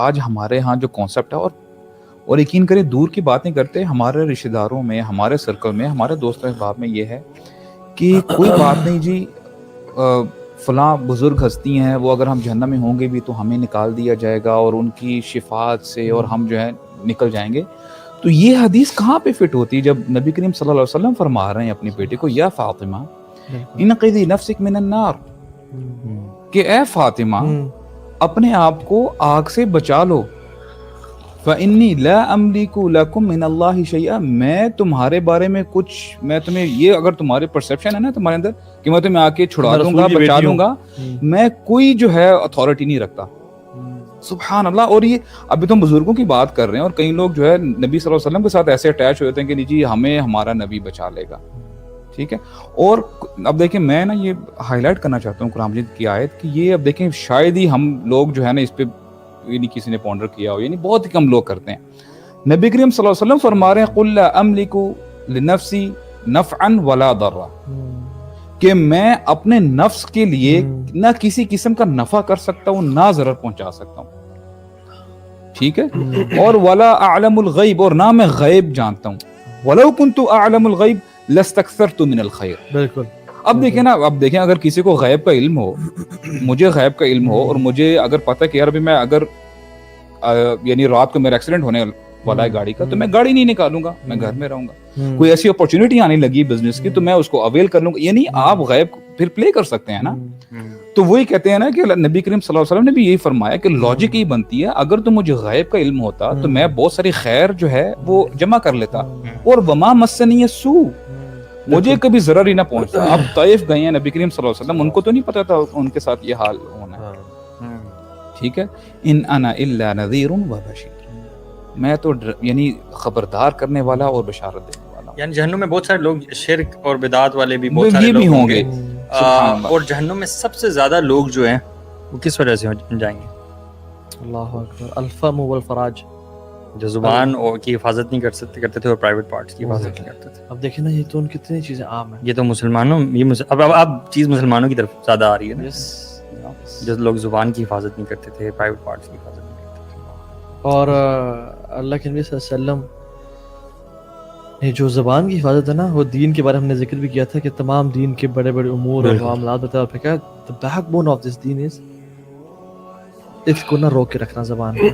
آج ہمارے ہاں جو کانسیپٹ ہے، اور یقین کریں دور کی باتیں کرتے، ہمارے رشتہ داروں میں، ہمارے سرکل میں، ہمارے دوست احباب میں یہ ہے کہ کوئی بات نہیں جی، فلاں بزرگ ہستی ہیں، وہ اگر ہم جہنم میں ہوں گے بھی تو ہمیں نکال دیا جائے گا اور ان کی شفاعت سے اور ہم جو ہے نکل جائیں گے. تو یہ حدیث کہاں پہ فٹ ہوتی ہے جب نبی کریم صلی اللہ علیہ وسلم فرما رہے ہیں اپنی بیٹے کو، یا فاطمہ انقذی نفسک من النار، کہ اے فاطمہ اپنے آپ کو آگ سے بچا لو. فَإِنِّي لَا أَمْلِكُ لَكُمْ مِنَ اللَّهِ شَيْئًا، میں تمہارے بارے میں کچھ، میں تمہیں یہ اگر تمہارے پرسیپشن ہے نا تمہارے اندر کہ میں تمہیں آ کے چھڑا دوں گا، بچا لوں گا، میں کوئی جو ہے اتھارٹی نہیں رکھتا. سبحان اللہ. اور یہ ابھی تو ہم بزرگوں کی بات کر رہے ہیں، اور کئی لوگ جو ہے نبی صلی اللہ علیہ وسلم کے ساتھ ایسے اٹیچ ہوتے ہیں کہ جی ہمیں ہمارا نبی بچا لے گا. ٹھیک ہے. اور اب دیکھیں میں نا یہ ہائی لائٹ کرنا چاہتا ہوں قرآن مجید کی آیت کہ یہ اب دیکھیں شاید ہی ہم لوگ جو ہے نا اس پہ یعنی کسی نے پونڈر کیا ہو، یعنی بہت ہی کم لوگ کرتے ہیں. نبی کریم صلی اللہ علیہ وسلم فرما رہے ہیں قُلْ لَا أَمْلِكُ لِنَفْسِي نَفْعًا وَلَا ضَرًّا، کہ میں اپنے نفس کے لیے نہ کسی قسم کا نفع کر سکتا ہوں نہ ضرر پہنچا سکتا ہوں. ٹھیک ہے. اور وَلَا أَعْلَمُ الْغَيْبَ، اور نہ میں غیب جانتا ہوں. وَلَوْ كُنْتُ أَعْلَمُ الْغَيْبَ لَاسْتَكْثَرْتُ مِنَ الْخَيْرِ. بالکل. اب دیکھیں نا، اب دیکھیں اگر کسی کو غیب کا علم ہو، مجھے غیب کا علم ہو، اور مجھے اگر پتہ کہ یار ابھی میں اگر یعنی رات کو میرا ایکسیڈنٹ ہونے والا ہے گاڑی کا، تو میں گاڑی نہیں نکالوں گا، میں گھر میں رہوں گا. کوئی ایسی اپرچونٹی آنے لگی بزنس کی تو میں اس کو اویل کر لوں گا. یعنی آپ غیب پھر پلے کر سکتے ہیں نا. تو وہی کہتے ہیں نا کہ نبی کریم صلی اللہ علیہ وسلم نے بھی یہی فرمایا کہ لاجک ہی بنتی ہے، اگر تو مجھے غیب کا علم ہوتا تو میں بہت ساری خیر جو ہے وہ جمع کر لیتا. اور وما مسنی السوء، مجھے کبھی ضرر ہی نہ پہنچتا. اب طائف گئے ہیں نبی کریم صلی اللہ علیہ وسلم، ان کو تو نہیں پتا تھا ان کے ساتھ یہ حال ہونا ہے. ٹھیک ہے. ان انا الا نذیر و بشیر، میں تو یعنی خبردار کرنے والا اور بشارت دینے والا. یعنی جہنم میں بہت سارے لوگ شرک اور بدعات والے بھی بہت سارے لوگ ہوں گے. اور جہنم میں سب سے زیادہ لوگ جو ہیں وہ کس وجہ سے جائیں گے؟ اللہ اکبر. الفم والفراج، جو زبان کی حفاظت نہیں کرتے تھے اور پرائیویٹ پارٹس کی حفاظت نہیں کرتے تھے. اب دیکھیں نا یہ تو ان کتنی چیزیں عام ہیں. یہ تو مسلمانوں اب چیز مسلمانوں کی طرف زیادہ آ رہی ہے نا. جو لوگ زبان کی حفاظت نہیں کرتے تھے، پرائیویٹ پارٹس کی حفاظت نہیں کرتے تھے. اور اللہ کے نبی صلی اللہ علیہ وسلم یہ جو زبان کی حفاظت ہے نا، وہ دین کے بارے میں ہم نے ذکر بھی کیا تھا کہ تمام دین کے بڑے بڑے امور اور معاملات بتایا، اور پھر کہا the backbone of this then is اس کو نہ روک کے رکھنا زبان کو.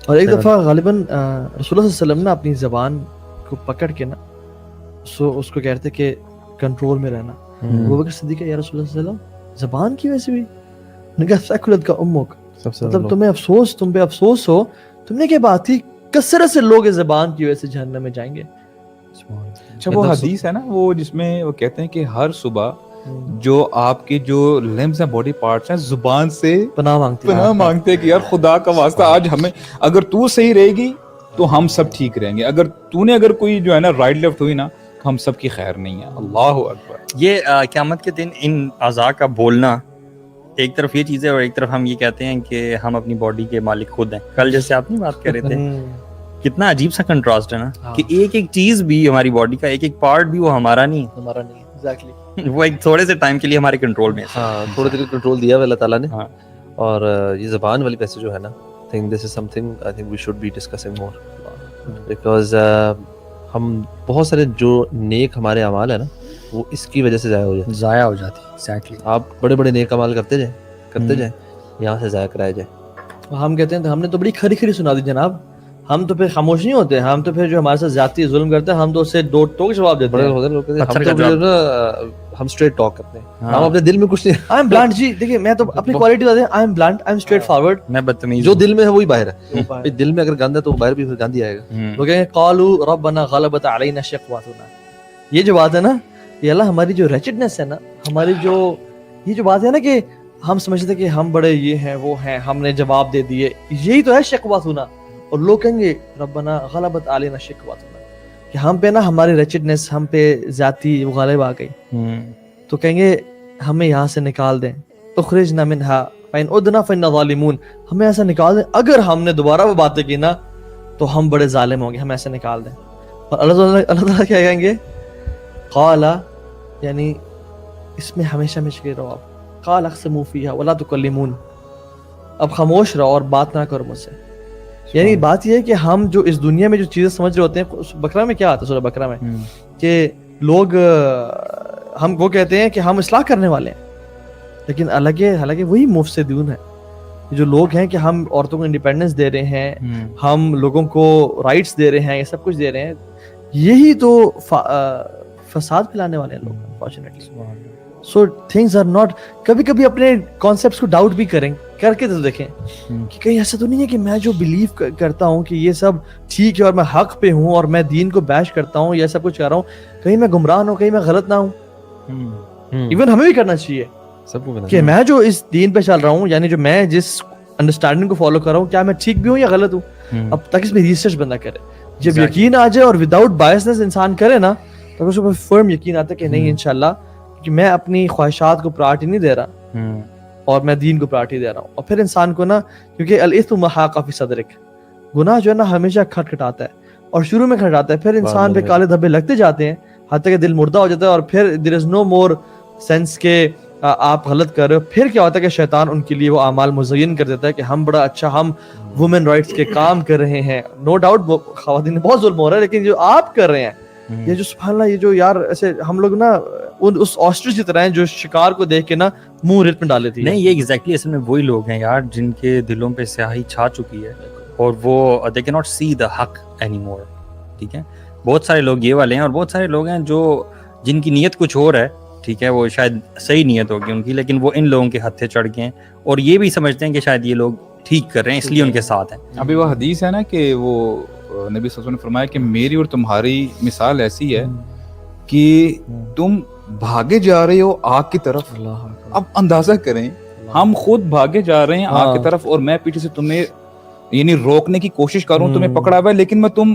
اور ایک دفعہ غالباً رسول اللہ صلی اللہ علیہ وسلم نے اپنی زبان کو پکڑ کے نا اس کو کہتے کہ کنٹرول میں رہنا. ابو بکر صدیق یا رسول اللہ صلی اللہ علیہ وسلم زبان کی وجہ سے بھی نے کہا سکلت کا امک، مطلب تمہیں افسوس، تم پہ افسوس ہو، تم نے کیا بات تھی، کثرت سے لوگ زبان کی وجہ سے جہنم میں جائیں گے. اچھا وہ حدیث ہے نا وہ جس میں وہ کہتے ہیں کہ ہر صبح جو آپ کے جو لمبس ہیں، باڈی پارٹس ہیں، زبان سے پناہ مانگتے ہیں کہ یار خدا کا واسطہ آج ہمیں اگر تو صحیح رہے گی تو ہم سب ٹھیک رہیں گے، اگر تو نے اگر کوئی جو ہے نا رائٹ لیفٹ ہوئی نا تو ہم سب کی خیر نہیں ہے. اللہ اکبر. یہ قیامت کے دن ان اعضاء کا بولنا ایک طرف یہ چیز ہے، اور ایک طرف ہم یہ کہتے ہیں کہ ہم اپنی باڈی کے مالک خود ہیں. کل جیسے آپ نہیں بات کر رہے تھے، کتنا عجیب سا کنٹراسٹ ہے نا کہ ایک ایک چیز بھی ہماری باڈی کا، ایک ایک پارٹ بھی وہ ہمارا نہیں ہے. ایگزیکٹلی. وہ ایک تھوڑے سے ٹائم کے لیے ہمارے کنٹرول میں ہے. ہاں تھوڑے دیر کنٹرول دیا ہوا اللہ تعالیٰ نے. اور یہ زبان والی پیسے جو ہے نا، I think this is something I think we should be discussing more because ہم بہت سارے جو نیک ہمارے اعمال ہیں نا وہ اس کی وجہ سے ضائع ہو جاتی. ایگزیکٹلی. آپ بڑے بڑے نیک اعمال کرتے جائیں یہاں سے ضائع کرائے جائیں. ہم کہتے ہیں ہم نے تو بڑی کھری کھری سنا دی جناب، ہم تو پھر خاموش نہیں ہوتے، ہم تو پھر جو ہمارے ساتھ زیادتی ظلم کرتے ہیں ہم تو اسے دو ٹوک جواب دیتے ہیں. ہم اسٹریٹ ٹاک کرتے ہیں، ہم اپنے دل میں کچھ نہیں. آئی ایم بلانٹ جی، دیکھیے میں تو اپنی کوالٹی بتا دیں، I am blunt, I am straight forward. میں بدتمیز، جو دل میں ہے وہی باہر ہے. دل میں اگر گند ہے تو باہر بھی پھر گند ہی آئے گا. وہ کہیں گے قالوا ربنا غلبت علینا شقوتنا. یہ جو بات ہے نا، یہ اللہ ہماری جو ریچڈنس ہے نا، ہماری جو یہ جو بات ہے نا کہ ہم سمجھتے کہ ہم بڑے یہ ہیں وہ ہیں، ہم نے جواب دے دیے، یہی تو ہے شقوتنا. اور لوگ کہیں گے ربنا غلبت علینا شقوتنا، کہ ہم پہ نا ہماری ریچڈنس، ہم پہ ذاتی غالب آ گئی. تو کہیں گے ہمیں یہاں سے نکال دیں. اخرجنا منہا فإن عدنا فإنا ظالمون، ہمیں ایسا نکال دیں، اگر ہم نے دوبارہ وہ باتیں کی نا تو ہم بڑے ظالم ہوں گے، ہمیں ایسے نکال دیں. اور اللہ تعالیٰ کیا کہیں گے، قال، یعنی اس میں ہمیشہ ہمیشہ رہو آپ، قال اقسموا فیہا ولا تکلمون، اب خاموش رہو اور بات نہ کرو مجھ سے. یعنی بات یہ ہے کہ ہم جو اس دنیا میں جو چیزیں سمجھ رہے ہوتے ہیں, بقرہ میں کیا آتا ہے, سورہ بقرہ میں کہ لوگ ہم وہ کہتے ہیں کہ ہم اصلاح کرنے والے ہیں, لیکن حالانکہ وہی مفسدون ہیں. جو لوگ ہیں کہ ہم عورتوں کو انڈیپینڈنس دے رہے ہیں, ہم لوگوں کو رائٹس دے رہے ہیں, یہ سب کچھ دے رہے ہیں, یہی تو فساد پھیلانے والے ہیں لوگ unfortunately. So things are not, کبھی کبھی اپنے کانسیپٹس کو ڈاؤٹ بھی کر کے تو دیکھیں کہ کہیں ایسا تو نہیں ہے کہ میں جو بلیو کرتا ہوں کہ یہ سب ٹھیک ہے اور میں حق پہ ہوں اور میں دین کو بیش کرتا ہوں یا سب کچھ کر رہا ہوں, کہیں میں گمراہ نہ ہوں, کہیں میں غلط نہ ہوں. ایون ہمیں بھی کرنا چاہیے سب کو کہ میں جو اس دین پہ چل رہا ہوں, یعنی جو میں جس انڈرسٹینڈنگ کو فالو کر رہا ہوں, کیا میں ٹھیک بھی ہوں یا غلط ہوں. اب تک اس میں ریسرچ بندہ کرے, جب یقین آ جائے اور وداؤٹ بائسنس انسان کرے نا, تو اس کو فرم یقین آتا ہے کہ نہیں انشاءاللہ کہ میں اپنی خواہشات کو پرائرٹی نہیں دے رہا اور میں دین کو پرائرٹی دے رہا ہوں. اور پھر انسان کو نا, کیونکہ الاثم ما حاق فی صدرک, گناہ جو ہے نا ہمیشہ کھٹکھٹاتا ہے اور شروع میں کھٹکھٹاتا ہے, پھر انسان پہ کالے دھبے لگتے جاتے ہیں حتیٰ کہ دل مردہ ہو جاتا ہے, اور پھر دیر از نو مور سینس کہ آپ غلط کر رہے ہو. پھر کیا ہوتا ہے کہ شیطان ان کے لیے وہ اعمال مزین کر دیتا ہے کہ ہم بڑا اچھا, ہم وومن رائٹس کے کام کر رہے ہیں. نو ڈاؤٹ خواتین میں بہت ظلم ہو رہا ہے, لیکن جو آپ کر رہے ہیں یہ جو سبحان اللہ, یہ جو یار ایسے ہم لوگ نا اس آسٹرچ کی طرح ہیں جو شکار کو دیکھ کے نا منہ ریت میں ڈال لیتی ہے. نہیں, یہ ایگزیکٹلی اصل میں وہی لوگ ہیں یار جن کے دلوں پہ سیاہی چھا چکی ہے اور وہ they cannot see the حق anymore. ٹھیک ہے, بہت سارے لوگ یہ والے ہیں اور بہت سارے لوگ ہیں جو جن کی نیت کچھ اور ہے. ٹھیک ہے, وہ شاید صحیح نیت ہوگی ان کی, لیکن وہ ان لوگوں کے ہتھے چڑھ گئے ہیں اور یہ بھی سمجھتے ہیں کہ شاید یہ لوگ ٹھیک کر رہے ہیں اس لیے ان کے ساتھ ہیں. ابھی وہ حدیث ہے نا کہ وہ نبی صلی اللہ علیہ وسلم نے فرمایا کہ میری اور تمہاری مثال ایسی ہے کہ تم بھاگے جا رہے ہو آگ کی طرف. اب اندازہ کریں, ہم خود بھاگے جا رہے ہیں آگ کی طرف اور میں پیچھے سے تمہیں یعنی روکنے کی کوشش کر رہا ہوں, تمہیں پکڑا ہوا ہے, لیکن میں تم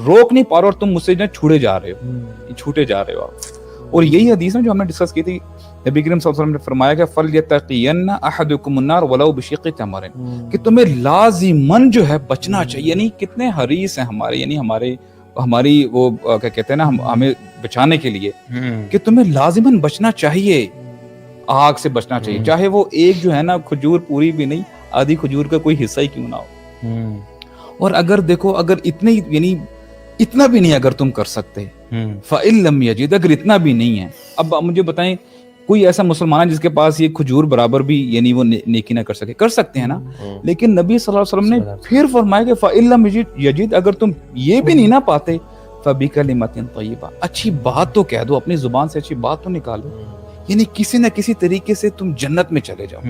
روک نہیں پا رہا اور تم مجھ سے چھوٹے جا رہے ہو آپ. اور یہی حدیث ہے جو ہم نے ڈسکس کی تھی, نبی کریم صلی اللہ علیہ وسلم نے فرمایا کہ فَلْيَتَّقِيَنَّ أَحَدُكُمُ النَّارَ وَلَوْ بِشِقِّ تَمْرٍ, کہ تمہیں لازماً جو ہے بچنا چاہیے. یعنی کتنے حریص ہیں ہمارے, یعنی ہماری وہ کیا کہتے ہیں نا, ہمیں بچانے کے لیے کہ تمہیں لازماً بچنا چاہیے, آگ سے بچنا چاہیے, چاہے وہ ایک جو ہے نا کھجور پوری بھی نہیں, آدھی کھجور کا کوئی حصہ ہی کیوں نہ ہو. اور اگر دیکھو, اگر اتنے یعنی اتنا بھی نہیں اگر تم کر سکتے, فَإِن لَمْ يَجِدْ, اگر اتنا بھی نہیں ہے, اب مجھے بتائیں کوئی ایسا مسلمان ہے جس کے پاس یہ کھجور برابر بھی یعنی وہ نیکی نہ کر سکتے ہیں نا, لیکن نبی صلی اللہ علیہ وسلم نے پھر فرمایا کہ فَإِن لَمْ يَجِدْ, اگر تم یہ بھی نہیں نہ پاتے, فَبِكَلِمَةٍ طَيِّبَةٍ, اچھی بات تو کہہ دو, اپنی زبان سے اچھی بات تو نکالو, یعنی کسی نہ کسی طریقے سے تم جنت میں چلے جاؤ.